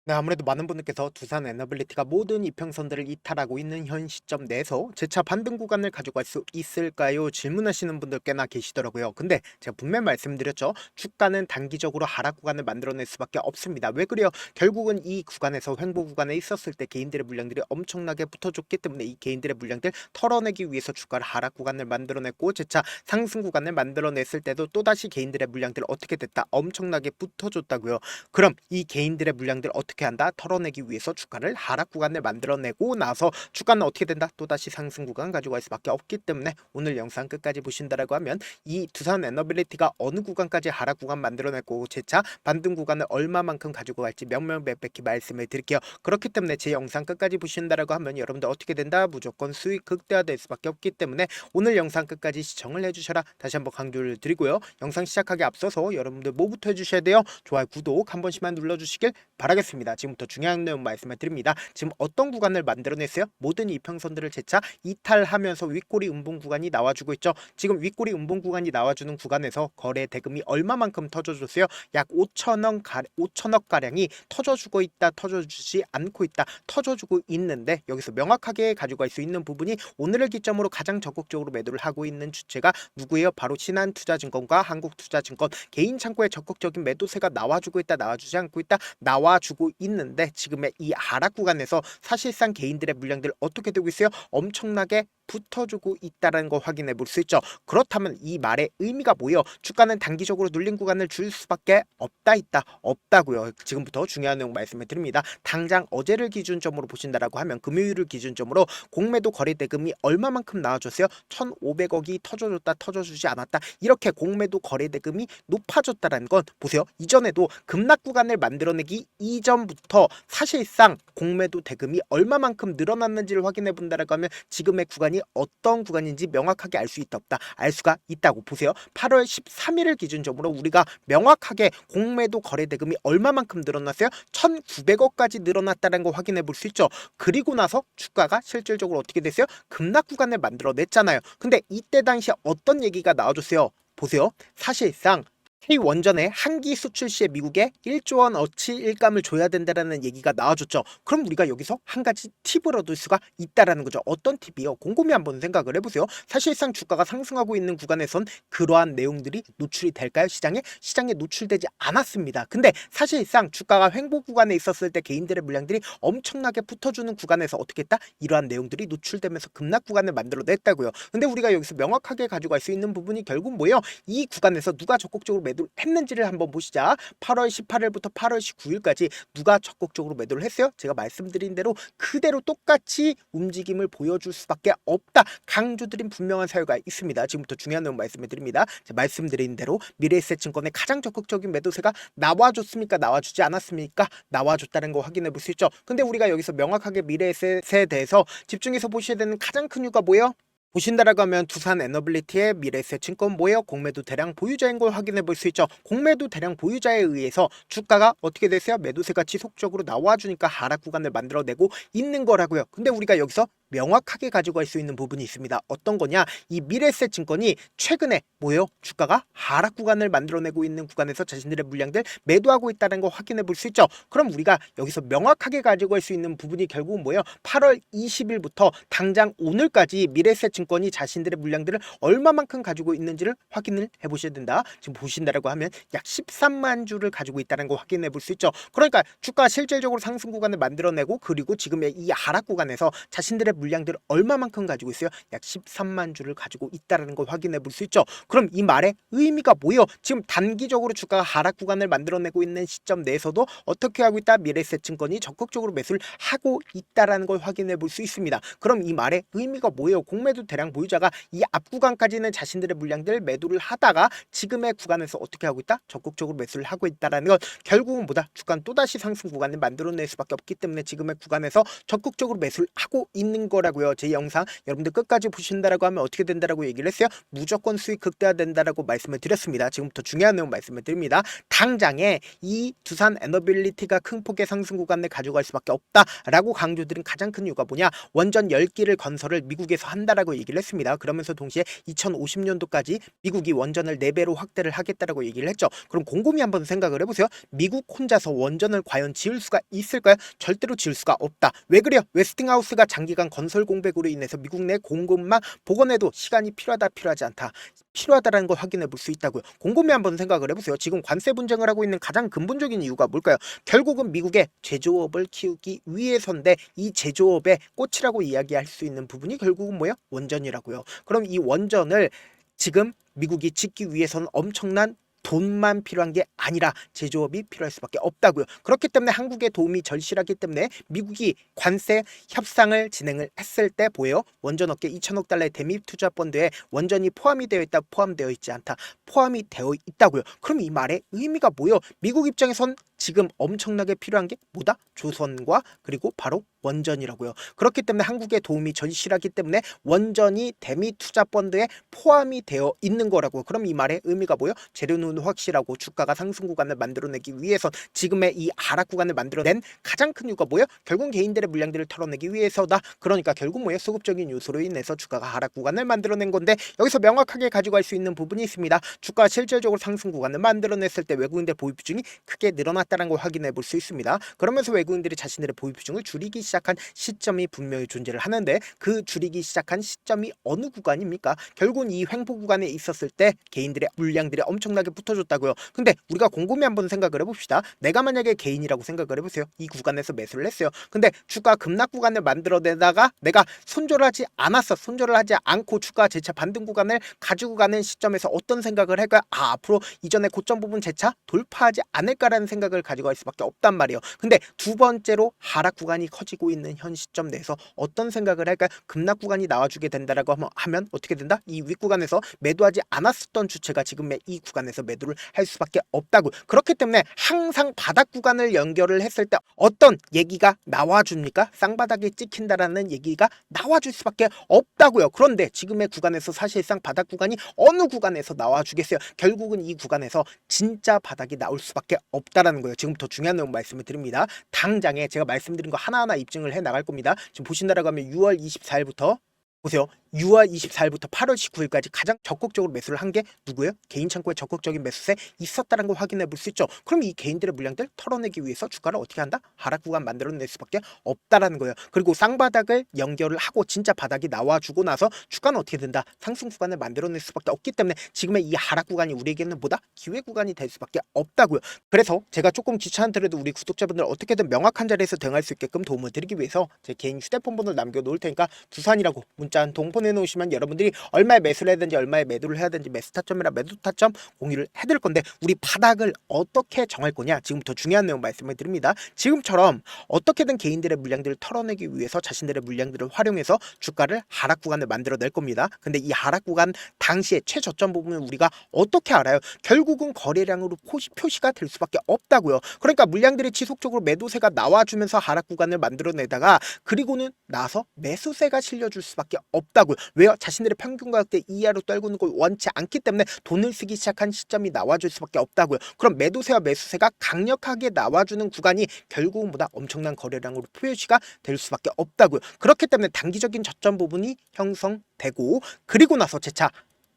네, 아무래도 많은 분들께서 두산 에너빌리티가 모든 이평선들을 이탈하고 있는 현 시점 내에서 재차 반등 구간을 가져갈 수 있을까요? 질문하시는 분들 꽤나 계시더라고요. 근데 제가 분명히 말씀드렸죠. 주가는 단기적으로 하락 구간을 만들어낼 수밖에 없습니다. 왜 그래요? 결국은 이 구간에서 횡보 구간에 있었을 때 개인들의 물량들이 엄청나게 붙어줬기 때문에 이 개인들의 물량들 털어내기 위해서 주가를 하락 구간을 만들어냈고 재차 상승 구간을 만들어냈을 때도 또다시 개인들의 물량들 어떻게 됐다? 엄청나게 붙어줬다고요. 그럼 이 개인들의 물량들 어떻게 한다? 털어내기 위해서 주가를 하락 구간을 만들어내고 나서 주가는 어떻게 된다? 또다시 상승 구간 가지고 갈 수밖에 없기 때문에 오늘 영상 끝까지 보신다라고 하면 이 두산 에너빌리티가 어느 구간까지 하락 구간 만들어냈고 재차 반등 구간을 얼마만큼 가지고 갈지 명명백백히 말씀을 드릴게요. 그렇기 때문에 제 영상 끝까지 보신다라고 하면 여러분들 어떻게 된다? 무조건 수익 극대화될 수밖에 없기 때문에 오늘 영상 끝까지 시청을 해주셔라 다시 한번 강조를 드리고요. 영상 시작하기 앞서서 여러분들 뭐부터 해주셔야 돼요? 좋아요, 구독 한 번씩만 눌러주시길 바라겠습니다. 지금부터 중요한 내용 말씀을 드립니다. 지금 어떤 구간을 만들어냈어요? 모든 이평선들을 재차 이탈하면서 윗꼬리 음봉 구간이 나와주고 있죠. 지금 윗꼬리 음봉 구간이 나와주는 구간에서 거래 대금이 얼마만큼 터져줬어요? 약 5천억 가량이 터져주고 있다, 터져주지 않고 있다, 터져주고 있는데 여기서 명확하게 가지고 갈 수 있는 부분이 오늘을 기점으로 가장 적극적으로 매도를 하고 있는 주체가 누구예요? 바로 신한투자증권과 한국투자증권 개인 창구에 적극적인 매도세가 나와주고 있다, 나와주지 않고 있다, 나와주고 있는데 지금의 이 하락 구간에서 사실상 개인들의 물량들 어떻게 되고 있어요? 엄청나게 붙어주고 있다는 거 확인해 볼 수 있죠. 그렇다면 이 말의 의미가 뭐예요? 주가는 단기적으로 눌린 구간을 줄 수밖에 있다, 없다고요. 지금부터 중요한 내용 말씀을 드립니다. 당장 어제를 기준점으로 보신다라고 하면 금요일을 기준점으로 공매도 거래 대금이 얼마만큼 나와줬어요? 1,500억이 터져줬다, 터져주지 않았다. 이렇게 공매도 거래 대금이 높아졌다는 건 보세요. 이전에도 급락 구간을 만들어내기 이전부터 사실상 공매도 대금이 얼마만큼 늘어났는지를 확인해 본다라고 하면 지금의 구간이 어떤 구간인지 명확하게 알 수 있다, 없다, 알 수가 있다고 보세요. 8월 13일을 기준점으로 우리가 명확하게 공매도 거래 대금이 얼마만큼 늘어났어요? 1,900억까지 늘어났다는 거 확인해 볼 수 있죠. 그리고 나서 주가가 실질적으로 어떻게 됐어요? 급락 구간을 만들어냈잖아요. 근데 이때 당시에 어떤 얘기가 나와줬어요? 보세요. 사실상 K원전의 한기 수출 시에 미국에 1조 원 어치 일감을 줘야 된다라는 얘기가 나와줬죠. 그럼 우리가 여기서 한 가지 팁을 얻을 수가 있다라는 거죠. 어떤 팁이요? 곰곰이 한번 생각을 해보세요. 사실상 주가가 상승하고 있는 구간에선 그러한 내용들이 노출이 될까요? 시장에 노출되지 않았습니다. 근데 사실상 주가가 횡보 구간에 있었을 때 개인들의 물량들이 엄청나게 붙어주는 구간에서 어떻게 했다? 이러한 내용들이 노출되면서 급락 구간을 만들어냈다고요. 근데 우리가 여기서 명확하게 가져갈 수 있는 부분이 결국 뭐예요? 이 구간에서 누가 적극적으로 매도를 했는지를 한번 보시자. 8월 18일부터 8월 19일까지 누가 적극적으로 매도를 했어요? 제가 말씀드린 대로 그대로 똑같이 움직임을 보여줄 수밖에 없다. 강조드린 분명한 사유가 있습니다. 지금부터 중요한 내용 말씀을 드립니다. 말씀드린 대로 미래에셋증권의 가장 적극적인 매도세가 나와줬습니까? 나와주지 않았습니까? 나와줬다는 거 확인해 볼 수 있죠. 근데 우리가 여기서 명확하게 미래에셋에 대해서 집중해서 보셔야 되는 가장 큰 이유가 뭐예요? 보신다라고 하면 두산 에너빌리티의 미래에셋 증권 모여 공매도 대량 보유자인 걸 확인해 볼 수 있죠. 공매도 대량 보유자에 의해서 주가가 어떻게 됐어요? 매도세가 지속적으로 나와주니까 하락 구간을 만들어내고 있는 거라고요. 근데 우리가 여기서 명확하게 가지고 갈 수 있는 부분이 있습니다. 어떤 거냐? 이 미래에셋 증권이 최근에 뭐예요? 주가가 하락 구간을 만들어내고 있는 구간에서 자신들의 물량들 매도하고 있다는 거 확인해 볼 수 있죠. 그럼 우리가 여기서 명확하게 가지고 갈 수 있는 부분이 결국은 뭐예요? 8월 20일부터 당장 오늘까지 미래에셋 증권이 자신들의 물량들을 얼마만큼 가지고 있는지를 확인을 해 보셔야 된다. 지금 보신다라고 하면 약 13만 주를 가지고 있다는 거 확인해 볼 수 있죠. 그러니까 주가 실질적으로 상승 구간을 만들어내고 그리고 지금의 이 하락 구간에서 자신들의 물량들을 얼마만큼 가지고 있어요? 약 13만 주를 가지고 있다는 걸 확인해 볼 수 있죠. 그럼 이 말의 의미가 뭐예요? 지금 단기적으로 주가가 하락 구간을 만들어내고 있는 시점 내에서도 어떻게 하고 있다? 미래에셋 증권이 적극적으로 매수를 하고 있다는 걸 확인해 볼 수 있습니다. 그럼 이 말의 의미가 뭐예요? 공매도 대량 보유자가 이 앞 구간까지는 자신들의 물량들 매도를 하다가 지금의 구간에서 어떻게 하고 있다? 적극적으로 매수를 하고 있다는 건 결국은 뭐다? 주가는 또다시 상승 구간을 만들어낼 수밖에 없기 때문에 지금의 구간에서 적극적으로 매수를 하고 있는 거라고요. 제 영상 여러분들 끝까지 보신다라고 하면 어떻게 된다라고 얘기를 했어요? 무조건 수익 극대화된다라고 말씀을 드렸습니다. 지금부터 중요한 내용 말씀을 드립니다. 당장에 이 두산 에너빌리티가 큰 폭의 상승 구간을 가져갈 수밖에 없다라고 강조드린 가장 큰 이유가 뭐냐? 원전 10기를 건설을 미국에서 한다라고 얘기를 했습니다. 그러면서 동시에 2050년도까지 미국이 원전을 4배로 확대를 하겠다라고 얘기를 했죠. 그럼 곰곰이 한번 생각을 해보세요. 미국 혼자서 원전을 과연 지을 수가 있을까요? 절대로 지을 수가 없다. 왜 그래요? 웨스팅하우스가 장기간 건설 공백으로 인해서 미국 내 공급망 복원에도 시간이 필요하지 않다. 필요하다라는 걸 확인해 볼 수 있다고요. 곰곰이 한번 생각을 해보세요. 지금 관세 분쟁을 하고 있는 가장 근본적인 이유가 뭘까요? 결국은 미국의 제조업을 키우기 위해서인데 이 제조업의 꽃이라고 이야기할 수 있는 부분이 결국은 뭐예요? 원전이라고요. 그럼 이 원전을 지금 미국이 짓기 위해서는 엄청난 돈만 필요한 게 아니라 제조업이 필요할 수밖에 없다고요. 그렇기 때문에 한국의 도움이 절실하기 때문에 미국이 관세 협상을 진행을 했을 때 보여요. 원전업계 2천억 달러의 대미 투자 펀드에 원전이 포함이 되어 있다, 포함되어 있지 않다, 포함이 되어 있다고요. 그럼 이 말의 의미가 뭐예요? 미국 입장에선 지금 엄청나게 필요한 게 뭐다? 조선과 그리고 바로 원전이라고요. 그렇기 때문에 한국의 도움이 절실하기 때문에 원전이 대미 투자 펀드에 포함이 되어 있는 거라고요. 그럼 이 말의 의미가 뭐예요? 재료는 확실하고 주가가 상승 구간을 만들어내기 위해선 지금의 이 하락 구간을 만들어낸 가장 큰 이유가 뭐예요? 결국 개인들의 물량들을 털어내기 위해서다. 그러니까 결국 뭐예요? 수급적인 요소로 인해서 주가가 하락 구간을 만들어낸 건데 여기서 명확하게 가져갈 수 있는 부분이 있습니다. 주가가 실질적으로 상승 구간을 만들어냈을 때 외국인들 보유 비중이 크게 늘어났다는 걸 확인해 볼 수 있습니다. 그러면서 외국인들이 자신들의 보유 비중을 줄이기 시작한 시점이 분명히 존재를 하는데 그 줄이기 시작한 시점이 어느 구간입니까? 결국은 이 횡보 구간에 있었을 때 개인들의 물량들이 엄청나게 붙어줬다고요. 근데 우리가 곰곰이 한번 생각을 해봅시다. 내가 만약에 개인이라고 생각을 해보세요. 이 구간에서 매수를 했어요. 근데 주가 급락 구간을 만들어내다가 내가 손절을 하지 않았어. 손절을 하지 않고 주가 재차 반등 구간을 가지고 가는 시점에서 어떤 생각을 할까요? 앞으로 이전에 고점 부분 재차 돌파하지 않을까라는 생각을 가지고 갈 수밖에 없단 말이에요. 근데 두 번째로 하락 구간이 커지고 있는 현 시점 내에서 어떤 생각을 할까요? 급락 구간이 나와주게 된다라고 하면 어떻게 된다? 이 윗구간에서 매도하지 않았었던 주체가 지금의 이 구간에서 매도를 할 수밖에 없다고. 그렇기 때문에 항상 바닥 구간을 연결을 했을 때 어떤 얘기가 나와줍니까? 쌍바닥에 찍힌다라는 얘기가 나와줄 수밖에 없다고요. 그런데 지금의 구간에서 사실상 바닥 구간이 어느 구간에서 나와주겠어요? 결국은 이 구간에서 진짜 바닥이 나올 수밖에 없다라는 거예요. 지금부터 중요한 내용 말씀을 드립니다. 당장에 제가 말씀드린 거 하나하나 입증을 해 나갈 겁니다. 지금 보신다라고 하면 6월 24일부터 보세요. 6월 24일부터 8월 19일까지 가장 적극적으로 매수를 한 게 누구예요? 개인 창고에 적극적인 매수세 있었다는 걸 확인해 볼 수 있죠. 그럼 이 개인들의 물량들 털어내기 위해서 주가를 어떻게 한다? 하락 구간 만들어낼 수밖에 없다라는 거예요. 그리고 쌍바닥을 연결을 하고 진짜 바닥이 나와주고 나서 주가는 어떻게 된다? 상승 구간을 만들어낼 수밖에 없기 때문에 지금의 이 하락 구간이 우리에게는 뭐다? 기회 구간이 될 수밖에 없다고요. 그래서 제가 조금 귀찮더라도 우리 구독자분들 어떻게든 명확한 자리에서 대응할 수 있게끔 도움을 드리기 위해서 제 개인 휴대폰 번호를 남겨놓을 테니까 두산이라고 문자 한 통 보내놓으시면 여러분들이 얼마에 매수를 해야 되는지 얼마에 매도를 해야 되는지 매수 타점이랑 매도 타점 공유를 해드릴 건데 우리 바닥을 어떻게 정할 거냐? 지금부터 중요한 내용 말씀을 드립니다. 지금처럼 어떻게든 개인들의 물량들을 털어내기 위해서 자신들의 물량들을 활용해서 주가를 하락 구간을 만들어낼 겁니다. 근데 이 하락 구간 당시에 최저점 부분을 우리가 어떻게 알아요? 결국은 거래량으로 표시가 될 수밖에 없다고요. 그러니까 물량들이 지속적으로 매도세가 나와주면서 하락 구간을 만들어내다가 그리고는 나서 매수세가 실려줄 수밖에 없다고요. 왜요? 자신들의 평균 가격대 이하로 떨구는 걸 원치 않기 때문에 돈을 쓰기 시작한 시점이 나와줄 수밖에 없다고요. 그럼 매도세와 매수세가 강력하게 나와주는 구간이 결국은 보다 엄청난 거래량으로 표시가 될 수밖에 없다고요. 그렇기 때문에 단기적인 저점 부분이 형성되고 그리고 나서 재차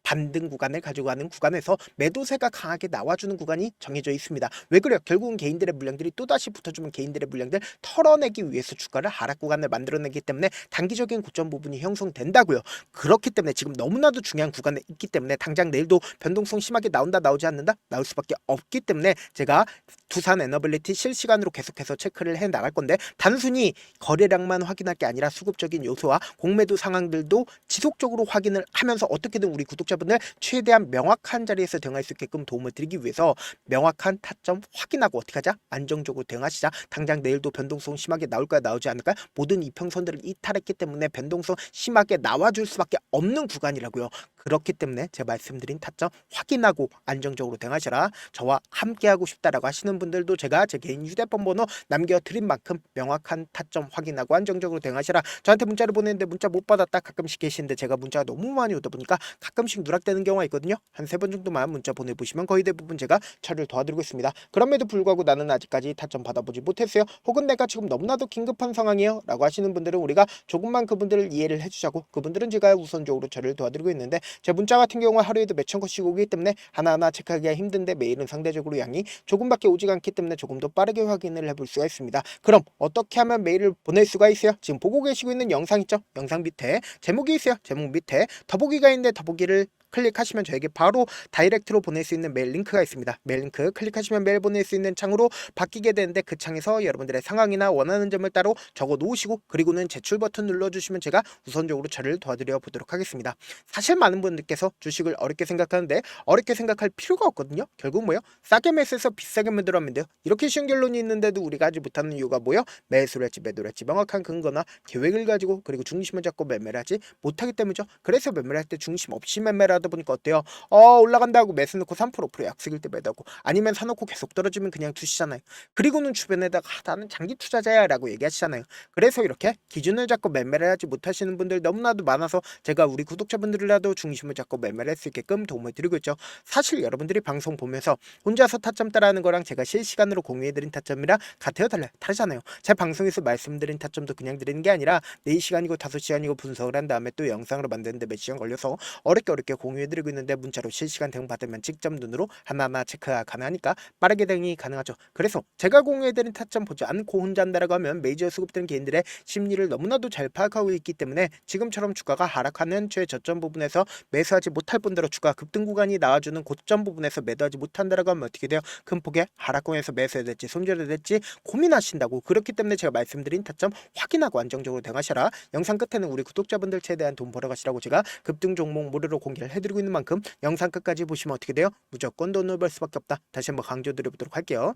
반등 구간을 가지고 가는 구간에서 매도세가 강하게 나와주는 구간이 정해져 있습니다. 왜 그래요? 결국은 개인들의 물량들이 또다시 붙어주면 개인들의 물량들 털어내기 위해서 주가를 하락 구간을 만들어내기 때문에 단기적인 고점 부분이 형성된다고요. 그렇기 때문에 지금 너무나도 중요한 구간에 있기 때문에 당장 내일도 변동성 심하게 나온다 나오지 않는다? 나올 수밖에 없기 때문에 제가 두산 에너빌리티 실시간으로 계속해서 체크를 해 나갈 건데 단순히 거래량만 확인할 게 아니라 수급적인 요소와 공매도 상황들도 지속적으로 확인을 하면서 어떻게든 우리 구독자분들 최대한 명확한 자리에서 대응할 수 있게끔 도움을 드리기 위해서 명확한 타점 확인하고 어떻게 하자? 안정적으로 대응하시자. 당장 내일도 변동성 심하게 나올까요? 나오지 않을까요? 모든 이평선들을 이탈했기 때문에 변동성 심하게 나와줄 수밖에 없는 구간이라고요. 그렇기 때문에 제가 말씀드린 타점 확인하고 안정적으로 대응하시라. 저와 함께하고 싶다라고 하시는 분들도 제가 제 개인 휴대폰 번호 남겨드린 만큼 명확한 타점 확인하고 안정적으로 대응하시라. 저한테 문자를 보내는데 문자 못 받았다 가끔씩 계시는데 제가 문자가 너무 많이 오다 보니까 가끔씩 누락되는 경우가 있거든요. 한 3번 정도만 문자 보내보시면 거의 대부분 제가 처리를 도와드리고 있습니다. 그럼에도 불구하고 나는 아직까지 타점 받아보지 못했어요. 혹은 내가 지금 너무나도 긴급한 상황이에요 라고 하시는 분들은 우리가 조금만 그분들을 이해를 해주자고, 그분들은 제가 우선적으로 처리를 도와드리고 있는데, 제 문자 같은 경우는 하루에도 몇천 건씩 오기 때문에 하나하나 체크하기가 힘든데 메일은 상대적으로 양이 조금밖에 오지가 않기 때문에 조금 더 빠르게 확인을 해볼 수가 있습니다. 그럼 어떻게 하면 메일을 보낼 수가 있어요? 지금 보고 계시고 있는 영상 있죠? 영상 밑에 제목이 있어요. 제목 밑에 더보기가 있는데 더보기를 클릭하시면 저에게 바로 다이렉트로 보낼 수 있는 메일 링크가 있습니다. 메일 링크 클릭하시면 메일 보낼 수 있는 창으로 바뀌게 되는데, 그 창에서 여러분들의 상황이나 원하는 점을 따로 적어 놓으시고 그리고는 제출 버튼 눌러주시면 제가 우선적으로 처리를 도와드려 보도록 하겠습니다. 사실 많은 분들께서 주식을 어렵게 생각하는데 어렵게 생각할 필요가 없거든요. 결국 뭐요? 싸게 매수해서 비싸게 매도하면 돼요. 이렇게 쉬운 결론이 있는데도 우리가 하지 못하는 이유가 뭐요? 매수를 할지 매도를 할지 명확한 근거나 계획을 가지고 그리고 중심을 잡고 매매를 하지 못하기 때문이죠. 그래서 매매를 할 때 중심 없이 매매를 하다 보니까 어때요? 올라간다고 매수 넣고 3% 5% 약속일 때 매도하고, 아니면 사놓고 계속 떨어지면 그냥 두시잖아요. 그리고는 주변에다가 나는 장기 투자자야 라고 얘기하시잖아요. 그래서 이렇게 기준을 잡고 매매를 하지 못하시는 분들 너무나도 많아서 제가 우리 구독자분들이라도 중심을 잡고 매매를 할 수 있게끔 도움을 드리고 있죠. 사실 여러분들이 방송 보면서 혼자서 타점 따라하는 거랑 제가 실시간으로 공유해드린 타점이랑 같아요 달라요? 다르잖아요. 제 방송에서 말씀드린 타점도 그냥 드리는 게 아니라 4시간이고 5시간이고 분석을 한 다음에 또 영상으로 만드는데 몇 시간 걸려서 어렵게 공유해드리고 있는데, 문자로 실시간 대응 받으면 직접 눈으로 하나하나 체크가 가능하니까 빠르게 대응이 가능하죠. 그래서 제가 공유해드린 타점 보지 않고 혼자 한다라고 하면 메이저 수급되는 개인들의 심리를 너무나도 잘 파악하고 있기 때문에 지금처럼 주가가 하락하는 최저점 부분에서 매수하지 못할 뿐더러 주가 급등 구간이 나와주는 고점 부분에서 매도하지 못한다라고 하면 어떻게 돼요? 큰 폭의 하락권에서 매수해야 될지 손절해야 될지 고민하신다고. 그렇기 때문에 제가 말씀드린 타점 확인하고 안정적으로 대응하셔라. 영상 끝에는 우리 구독자분들 최대한 돈 벌어가시라고 제가 급등 종목 무료로 공개를 해드리고 있는 만큼 영상 끝까지 보시면 어떻게 돼요? 무조건 돈을 벌 수밖에 없다. 다시 한번 강조드려보도록 할게요.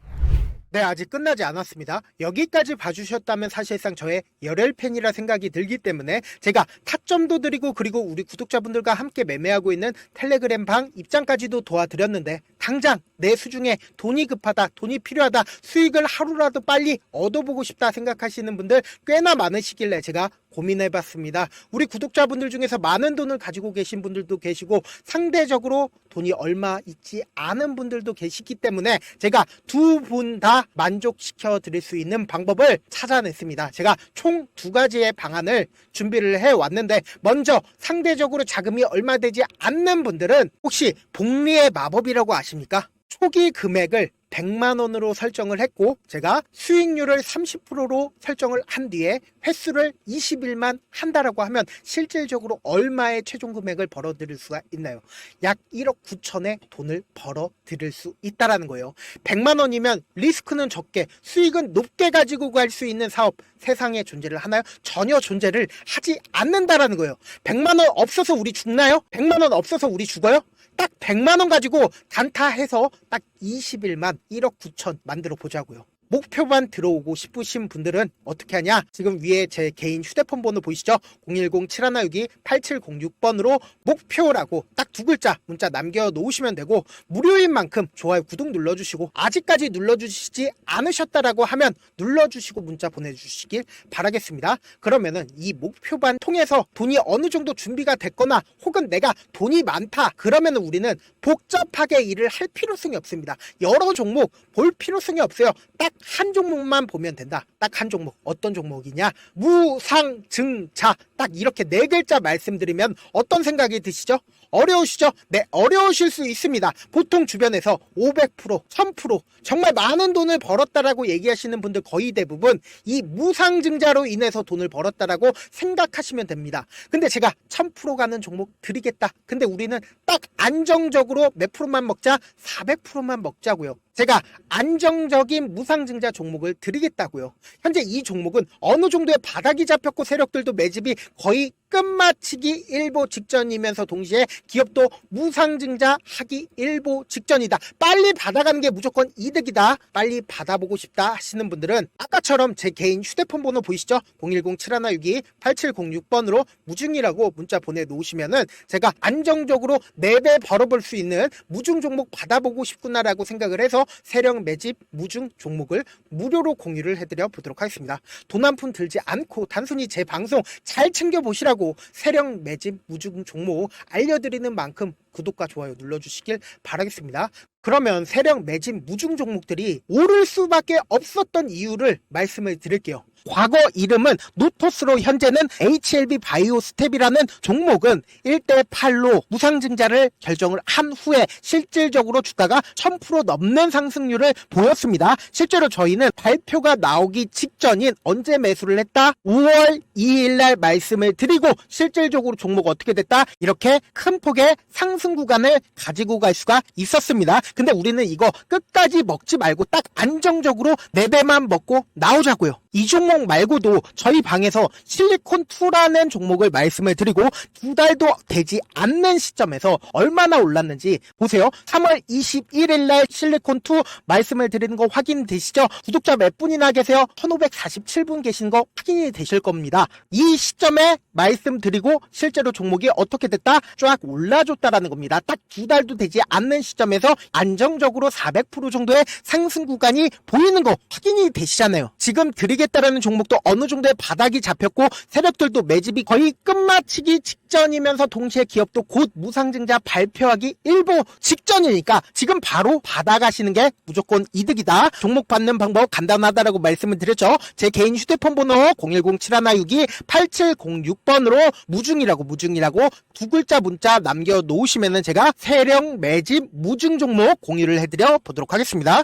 네, 아직 끝나지 않았습니다. 여기까지 봐주셨다면 사실상 저의 열혈 팬이라 생각이 들기 때문에 제가 타점도 드리고 그리고 우리 구독자분들과 함께 매매하고 있는 텔레그램 방 입장까지도 도와드렸는데, 당장 내 수중에 돈이 급하다, 돈이 필요하다, 수익을 하루라도 빨리 얻어보고 싶다 생각하시는 분들 꽤나 많으시길래 제가 고민해봤습니다. 우리 구독자분들 중에서 많은 돈을 가지고 계신 분들도 계시고 상대적으로 돈이 얼마 있지 않은 분들도 계시기 때문에 제가 두 분 다 만족시켜 드릴 수 있는 방법을 찾아냈습니다. 제가 총 2가지의 방안을 준비를 해왔는데, 먼저 상대적으로 자금이 얼마 되지 않는 분들은 혹시 복리의 마법이라고 아십니까? 초기 금액을 100만원으로 설정을 했고 제가 수익률을 30%로 설정을 한 뒤에 횟수를 20일만 한다라고 하면 실질적으로 얼마의 최종 금액을 벌어들일 수가 있나요? 약 1억 9천의 돈을 벌어들일 수 있다라는 거예요. 100만원이면 리스크는 적게 수익은 높게 가지고 갈 수 있는 사업 세상에 존재를 하나요? 전혀 존재를 하지 않는다라는 거예요. 100만원 없어서 우리 죽나요? 100만원 없어서 우리 죽어요? 딱 100만원 가지고 단타해서 딱 20일만 1억 9천 만들어 보자고요. 목표만 들어오고 싶으신 분들은 어떻게 하냐? 지금 위에 제 개인 휴대폰 번호 보이시죠? 010-7162-8706번으로 목표라고 딱 2글자 문자 남겨놓으시면 되고, 무료인 만큼 좋아요 구독 눌러주시고, 아직까지 눌러주시지 않으셨다라고 하면 눌러주시고 문자 보내주시길 바라겠습니다. 그러면은 이 목표반 통해서 돈이 어느 정도 준비가 됐거나 혹은 내가 돈이 많다 그러면은 우리는 복잡하게 일을 할 필요성이 없습니다. 여러 종목 볼 필요성이 없어요. 딱 한 종목만 보면 된다. 딱 한 종목. 어떤 종목이냐? 무상증자. 딱 이렇게 4글자 말씀드리면 어떤 생각이 드시죠? 어려우시죠? 네, 어려우실 수 있습니다. 보통 주변에서 500%, 1000% 정말 많은 돈을 벌었다라고 얘기하시는 분들 거의 대부분 이 무상증자로 인해서 돈을 벌었다라고 생각하시면 됩니다. 근데 제가 1000% 가는 종목 드리겠다. 근데 우리는 딱 안정적으로 몇 프로만 먹자? 400%만 먹자고요. 제가 안정적인 무상증자 종목을 드리겠다고요. 현재 이 종목은 어느 정도의 바닥이 잡혔고 세력들도 매집이 거의 끝마치기 일보 직전이면서 동시에 기업도 무상증자하기 일보 직전이다. 빨리 받아가는 게 무조건 이득이다. 빨리 받아보고 싶다 하시는 분들은 아까처럼 제 개인 휴대폰 번호 보이시죠? 010-7162-8706번으로 무중이라고 문자 보내놓으시면은 제가 안정적으로 4배 벌어볼 수 있는 무중 종목 받아보고 싶구나라고 생각을 해서 세력 매집 무중 종목을 무료로 공유를 해드려 보도록 하겠습니다. 돈 한 푼 들지 않고 단순히 제 방송 잘 챙겨보시라고 세력 매집 무중 종목 알려드리는 만큼 구독과 좋아요 눌러주시길 바라겠습니다. 그러면 세력 매집 무중 종목들이 오를 수밖에 없었던 이유를 말씀을 드릴게요. 과거 이름은 노토스로 현재는 HLB 바이오스텝이라는 종목은 1대8로 무상증자를 결정을 한 후에 실질적으로 주가가 1000% 넘는 상승률을 보였습니다. 실제로 저희는 발표가 나오기 직전인 언제 매수를 했다? 5월 2일 날 말씀을 드리고 실질적으로 종목 어떻게 됐다? 이렇게 큰 폭의 상승 구간을 가지고 갈 수가 있었습니다. 근데 우리는 이거 끝까지 먹지 말고 딱 안정적으로 4배만 먹고 나오자고요. 이 종목 말고도 저희 방에서 실리콘2라는 종목을 말씀을 드리고 2달도 되지 않는 시점에서 얼마나 올랐는지 보세요. 3월 21일 날 실리콘2 말씀을 드리는 거 확인되시죠? 구독자 몇 분이나 계세요? 1547분 계신 거 확인이 되실 겁니다. 이 시점에 말씀드리고 실제로 종목이 어떻게 됐다? 쫙 올라줬다라는 겁니다. 딱 2달도 되지 않는 시점에서 안정적으로 400% 정도의 상승 구간이 보이는 거 확인이 되시잖아요. 지금 드리겠다라는 종목도 어느 정도의 바닥이 잡혔고 세력들도 매집이 거의 끝마치기 직전이면서 동시에 기업도 곧 무상증자 발표하기 일보 직전이니까 지금 바로 받아가시는 게 무조건 이득이다. 종목 받는 방법 간단하다라고 말씀을 드렸죠. 제 개인 휴대폰 번호 010-7162-8706번으로 무중이라고 2글자 문자 남겨놓으시면은 제가 세력 매집 무중 종목 공유를 해드려 보도록 하겠습니다.